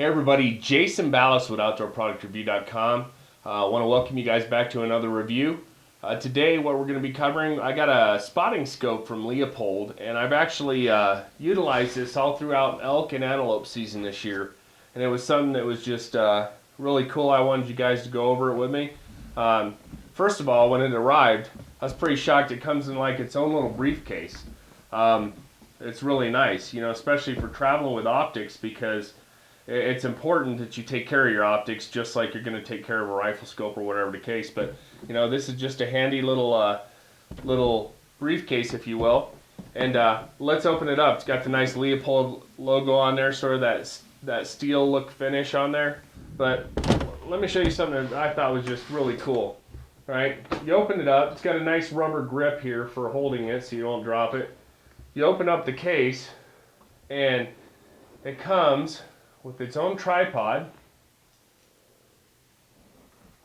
Hey everybody, Jason Ballas with OutdoorProductReview.com. I want to welcome you guys back to another review. Today what we're going to be covering, I got a spotting scope from Leupold, and I've actually utilized this all throughout elk and antelope season this year. And it was something that was just really cool. I wanted you guys to go over it with me. First of all, when it arrived, I was pretty shocked. It comes in like its own little briefcase. It's really nice, you know, especially for traveling with optics, because it's important that you take care of your optics just like you're going to take care of a rifle scope or whatever the case. But you know, this is just a handy little briefcase, if you will. And let's open it up. It's got the nice Leupold logo on there, sort of that steel look finish on there. But let me show you something that I thought was just really cool. All right, you open it up. It's got a nice rubber grip here for holding it so you don't drop it. You open up the case, and it comes with its own tripod.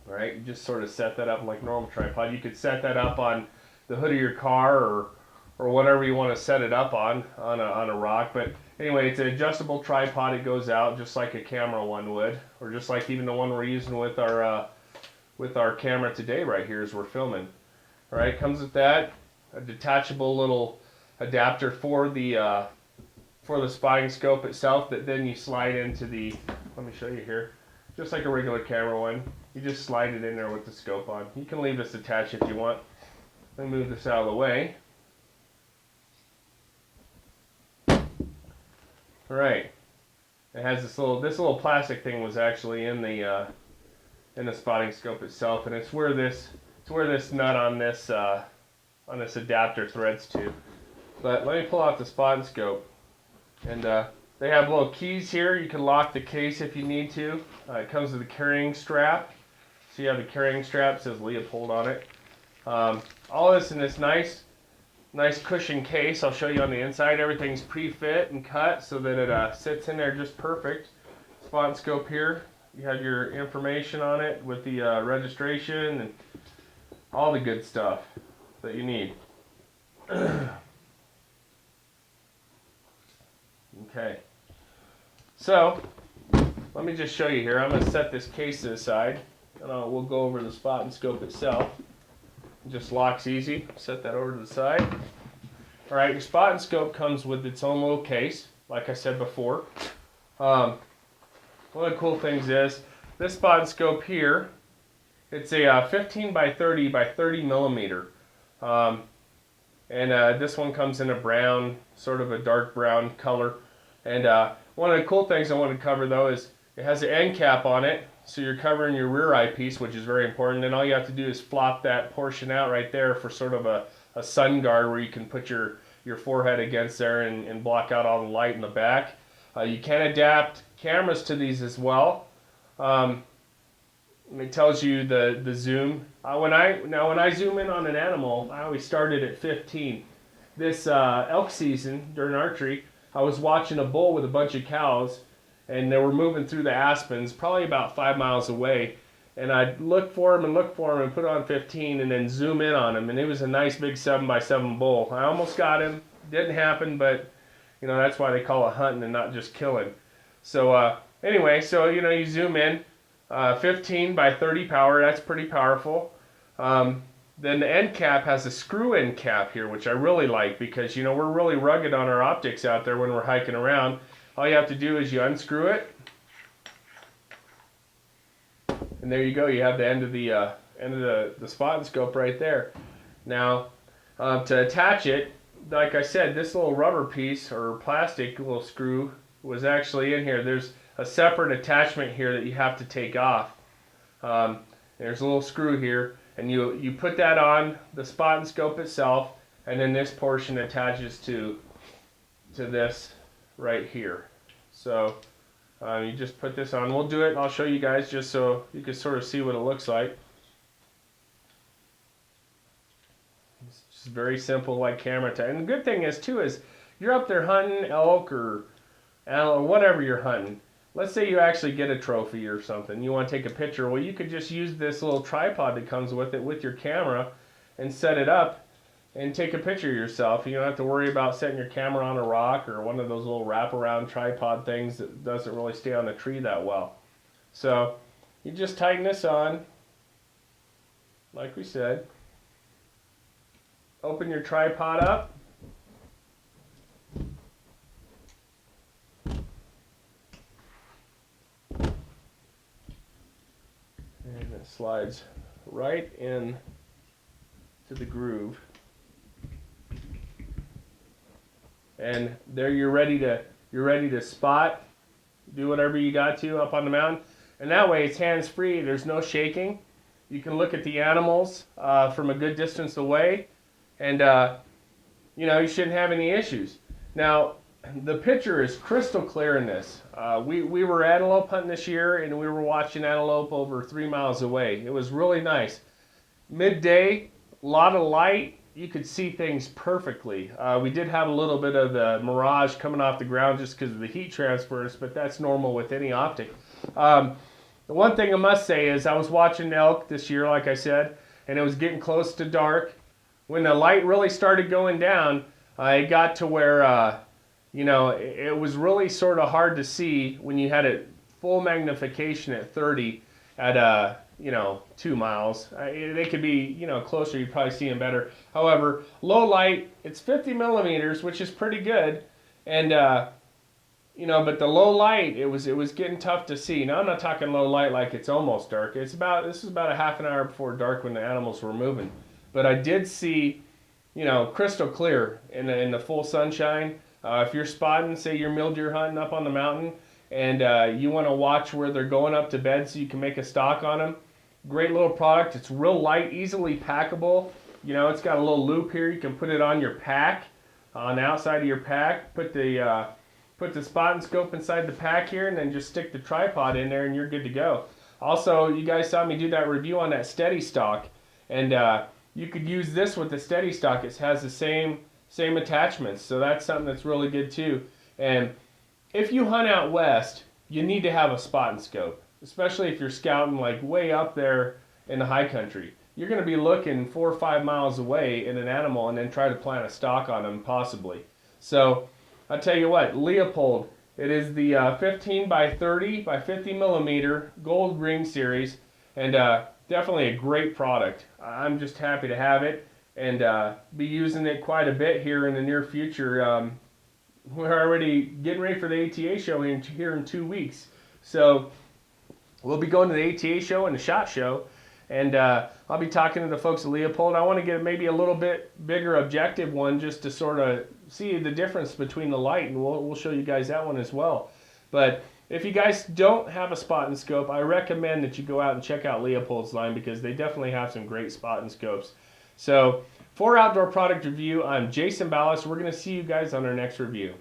All right, you just sort of set that up like a normal tripod. You could set that up on the hood of your car or whatever you want to set it up on a rock. But anyway, it's an adjustable tripod. It goes out just like a camera one would, or just like even the one we're using with our camera today right here as we're filming. All right, comes with that, a detachable little adapter for the spotting scope itself that then you slide into the, let me show you here, just like a regular camera one. You just slide it in there with the scope on. You can leave this attached if you want. Let me move this out of the way. Alright, it has this little plastic thing was actually in the spotting scope itself, and it's where this nut on this adapter threads to. But let me pull out the spotting scope. And they have little keys here. You can lock the case if you need to. It comes with a carrying strap. So you have the carrying strap, says Leupold on it. All this in this nice cushion case. I'll show you on the inside. Everything's pre-fit and cut so that it sits in there just perfect. Spotting scope here. You have your information on it with the registration and all the good stuff that you need. Okay, so let me just show you here. I'm going to set this case to the side, and we'll go over the spotting scope itself. It just locks easy. Set that over to the side. All right, your spotting scope comes with its own little case, like I said before. One of the cool things is this spotting scope here. It's a 15 by 30 by 30 millimeter. And this one comes in a brown, sort of a dark brown color. And one of the cool things I want to cover though is it has an end cap on it, so you're covering your rear eyepiece, which is very important. And all you have to do is flop that portion out right there for sort of a sun guard where you can put your forehead against there and block out all the light in the back. You can adapt cameras to these as well. It tells you the zoom. When I zoom in on an animal, I always start it at 15. This elk season during archery, I was watching a bull with a bunch of cows, and they were moving through the aspens, probably about 5 miles away. And I'd look for him and put it on 15 and then zoom in on him. And it was a nice big 7x7 bull. I almost got him. Didn't happen, but you know, that's why they call it hunting and not just killing. So anyway, so you know, you zoom in, 15 by 30 power. That's pretty powerful. Then the end cap has a screw end cap here, which I really like because, you know, we're really rugged on our optics out there when we're hiking around. All you have to do is you unscrew it, and there you go. You have the end of the spotting scope right there. Now, to attach it, like I said, this little rubber piece or plastic little screw was actually in here. There's a separate attachment here that you have to take off. There's a little screw here. And you put that on the spotting scope itself, and then this portion attaches to this right here. So you just put this on. We'll do it, and I'll show you guys just so you can sort of see what it looks like. It's just very simple, like camera time. And the good thing is too is you're up there hunting elk or whatever you're hunting. Let's say you actually get a trophy or something. You want to take a picture. Well, you could just use this little tripod that comes with it with your camera and set it up. and take a picture of yourself. You don't have to worry about setting your camera on a rock or one of those little wraparound tripod things that doesn't really stay on the tree that well. So you just tighten this on, like we said. Open your tripod up. And it slides right in to the groove. And there you're ready to spot, do whatever you got to up on the mountain. And that way it's hands-free, there's no shaking. You can look at the animals from a good distance away, and you know, you shouldn't have any issues. Now, the picture is crystal clear in this. We were antelope hunting this year, and we were watching antelope over 3 miles away. It was really nice. Midday, a lot of light, you could see things perfectly. We did have a little bit of the mirage coming off the ground just because of the heat transfers, but that's normal with any optic. The one thing I must say is I was watching elk this year, like I said, and it was getting close to dark. When the light really started going down, it got to where, you know, it was really sort of hard to see when you had it full magnification at 30 at, you know, 2 miles. They could be, you know, closer, you'd probably see them better. However, low light, it's 50 millimeters, which is pretty good. And, you know, but the low light, it was getting tough to see. Now, I'm not talking low light like it's almost dark. This is about a half an hour before dark when the animals were moving. But I did see, you know, crystal clear in the full sunshine. If you're spotting, say you're mule deer hunting up on the mountain, and you want to watch where they're going up to bed so you can make a stock on them, great little product. It's real light, easily packable. You know, it's got a little loop here. You can put it on your pack, on the outside of your pack. Put the spotting scope inside the pack here, and then just stick the tripod in there, and you're good to go. Also, you guys saw me do that review on that steady stock, and you could use this with the steady stock. It has the same attachments, so that's something that's really good too. And if you hunt out west, you need to have a spotting scope, especially if you're scouting like way up there in the high country. You're going to be looking 4 or 5 miles away in an animal and then try to plant a stock on them possibly. So I'll tell you what, Leupold, it is the 15 by 30 by 50 millimeter gold ring series, and definitely a great product. I'm just happy to have it and be using it quite a bit here in the near future. We're already getting ready for the ATA show here in 2 weeks. So we'll be going to the ATA show and the SHOT Show, and I'll be talking to the folks at Leupold. I want to get maybe a little bit bigger objective one just to sort of see the difference between the light, and we'll show you guys that one as well. But if you guys don't have a spotting scope, I recommend that you go out and check out Leupold's line because they definitely have some great spotting scopes. So for Outdoor Product Review, I'm Jason Ballas. We're going to see you guys on our next review.